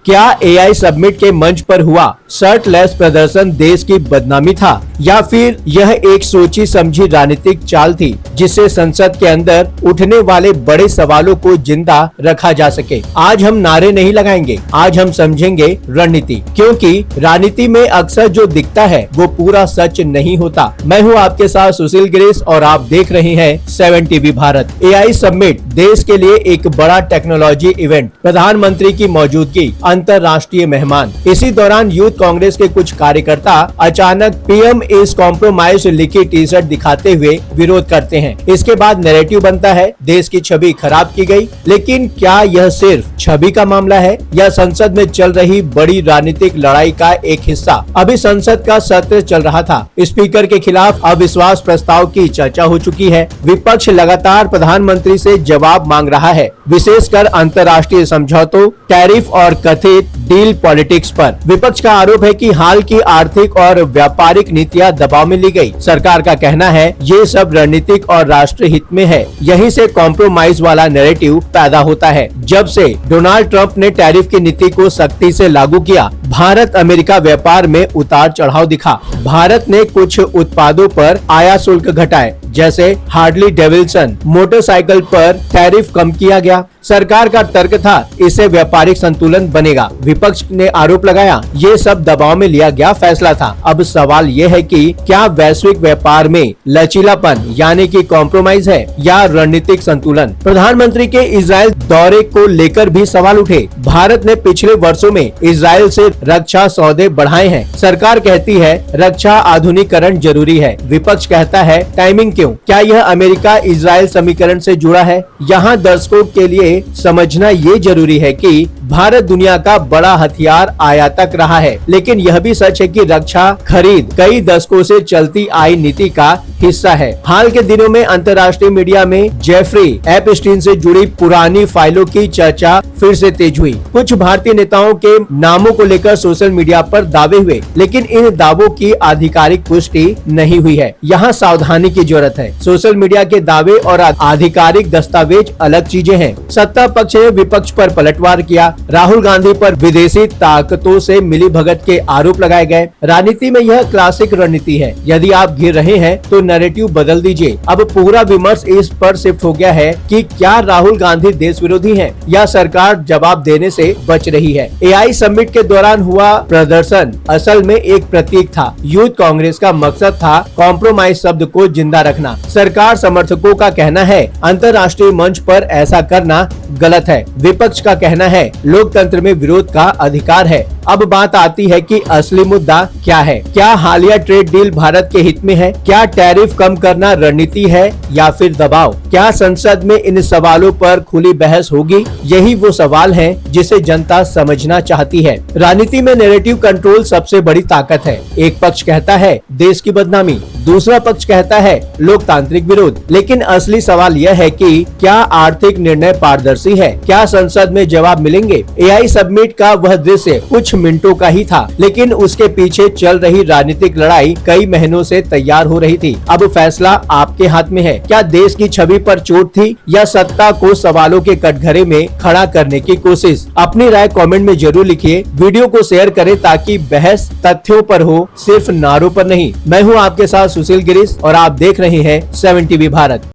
क्या AI summit के मंच पर हुआ शर्टलेस प्रदर्शन देश की बदनामी था या फिर यह एक सोची समझी राजनीतिक चाल थी जिससे संसद के अंदर उठने वाले बड़े सवालों को जिंदा रखा जा सके। आज हम नारे नहीं लगाएंगे, आज हम समझेंगे रणनीति, क्योंकि राजनीति में अक्सर जो दिखता है वो पूरा सच नहीं होता। मैं हूं आपके साथ सुशील गिरीश और आप देख रहे हैं 7 टीवी भारत। एआई समिट देश के लिए एक बड़ा टेक्नोलॉजी इवेंट, प्रधानमंत्री की मौजूदगी, अंतर्राष्ट्रीय मेहमान। इसी दौरान यूथ कांग्रेस के कुछ कार्यकर्ता अचानक पीएम इज कॉम्प्रोमाइज लिखी टी शर्ट दिखाते हुए विरोध करते हैं। इसके बाद नैरेटिव बनता है देश की छवि खराब की गई। लेकिन क्या यह सिर्फ छवि का मामला है या संसद में चल रही बड़ी राजनीतिक लड़ाई का एक हिस्सा? अभी संसद का सत्र चल रहा था, स्पीकर के खिलाफ अविश्वास प्रस्ताव की चर्चा हो चुकी है। विपक्ष लगातार प्रधानमंत्री से जवाब मांग रहा है, विशेषकर अंतर्राष्ट्रीय समझौतों, टैरिफ और कथित डील पॉलिटिक्स पर। विपक्ष का आरोप है कि हाल की आर्थिक और व्यापारिक नीतियां दबाव में ली गई। सरकार का कहना है ये सब रणनीतिक और राष्ट्रीय हित में है। यहीं से कॉम्प्रोमाइज वाला नैरेटिव पैदा होता है। जब से डोनाल्ड ट्रंप ने टैरिफ की नीति को सख्ती से लागू किया, भारत अमेरिका व्यापार में उतार चढ़ाव दिखा। भारत ने कुछ उत्पादों पर आयात शुल्क घटाए, जैसे हार्ली डेविडसन मोटरसाइकिल पर टैरिफ कम किया गया। सरकार का तर्क था इससे व्यापारिक संतुलन बनेगा। विपक्ष ने आरोप लगाया ये सब दबाव में लिया गया फैसला था। अब सवाल ये है कि क्या वैश्विक व्यापार में लचीलापन यानी कि कॉम्प्रोमाइज है या रणनीतिक संतुलन? प्रधानमंत्री के इजराइल दौरे को लेकर भी सवाल उठे। भारत ने पिछले वर्षों में इजराइल से रक्षा सौदे बढ़ाए हैं। सरकार कहती है रक्षा आधुनिकीकरण जरूरी है। विपक्ष कहता है टाइमिंग क्यों? क्या यह अमेरिका इजराइल समीकरण से जुड़ा है? यहाँ दर्शकों के लिए समझना ये जरूरी है कि भारत दुनिया का बड़ा हथियार आयातक रहा है, लेकिन यह भी सच है कि रक्षा खरीद कई दशकों से चलती आई नीति का हिस्सा है। हाल के दिनों में अंतर्राष्ट्रीय मीडिया में जेफरी एपस्टीन से जुड़ी पुरानी फाइलों की चर्चा फिर से तेज हुई। कुछ भारतीय नेताओं के नामों को लेकर सोशल मीडिया पर दावे हुए, लेकिन इन दावों की आधिकारिक पुष्टि नहीं हुई है। यहाँ सावधानी की जरूरत है। सोशल मीडिया के दावे और आधिकारिक दस्तावेज अलग चीजें हैं। सत्ता पक्ष ने विपक्ष पर पलटवार किया। राहुल गांधी पर विदेशी ताकतों से मिलीभगत के आरोप लगाए गए। राजनीति में यह क्लासिक रणनीति है। यदि आप घिर रहे हैं तो नैरेटिव बदल दीजिए। अब पूरा विमर्श इस पर शिफ्ट हो गया है कि क्या राहुल गांधी देश विरोधी हैं या सरकार जवाब देने से बच रही है। एआई समिट के दौरान हुआ प्रदर्शन असल में एक प्रतीक था। यूथ कांग्रेस का मकसद था कॉम्प्रोमाइज शब्द को जिंदा रखना। सरकार समर्थकों का कहना है अंतर्राष्ट्रीय मंच पर ऐसा करना गलत है। विपक्ष का कहना है लोकतंत्र में विरोध का अधिकार है। अब बात आती है कि असली मुद्दा क्या है? क्या हालिया ट्रेड डील भारत के हित में है? क्या टैरिफ कम करना रणनीति है या फिर दबाव? क्या संसद में इन सवालों पर खुली बहस होगी? यही वो सवाल है जिसे जनता समझना चाहती है। राजनीति में नैरेटिव कंट्रोल सबसे बड़ी ताकत है। एक पक्ष कहता है देश की बदनामी, दूसरा पक्ष कहता है लोकतांत्रिक विरोध। लेकिन असली सवाल यह है कि क्या आर्थिक निर्णय पारदर्शी है? क्या संसद में जवाब मिलेंगे? एआई समिट का वह दृश्य कुछ मिनटों का ही था, लेकिन उसके पीछे चल रही राजनीतिक लड़ाई कई महीनों से तैयार हो रही थी। अब फैसला आपके हाथ में है। क्या देश की छवि पर चोट थी या सत्ता को सवालों के कटघरे में खड़ा करने की कोशिश? अपनी राय कमेंट में जरूर लिखिए। वीडियो को शेयर करें ताकि बहस तथ्यों पर हो, सिर्फ नारों पर नहीं। मैं हूं आपके साथ सुशील गिरीश और आप देख रहे हैं 7 टीवी भारत।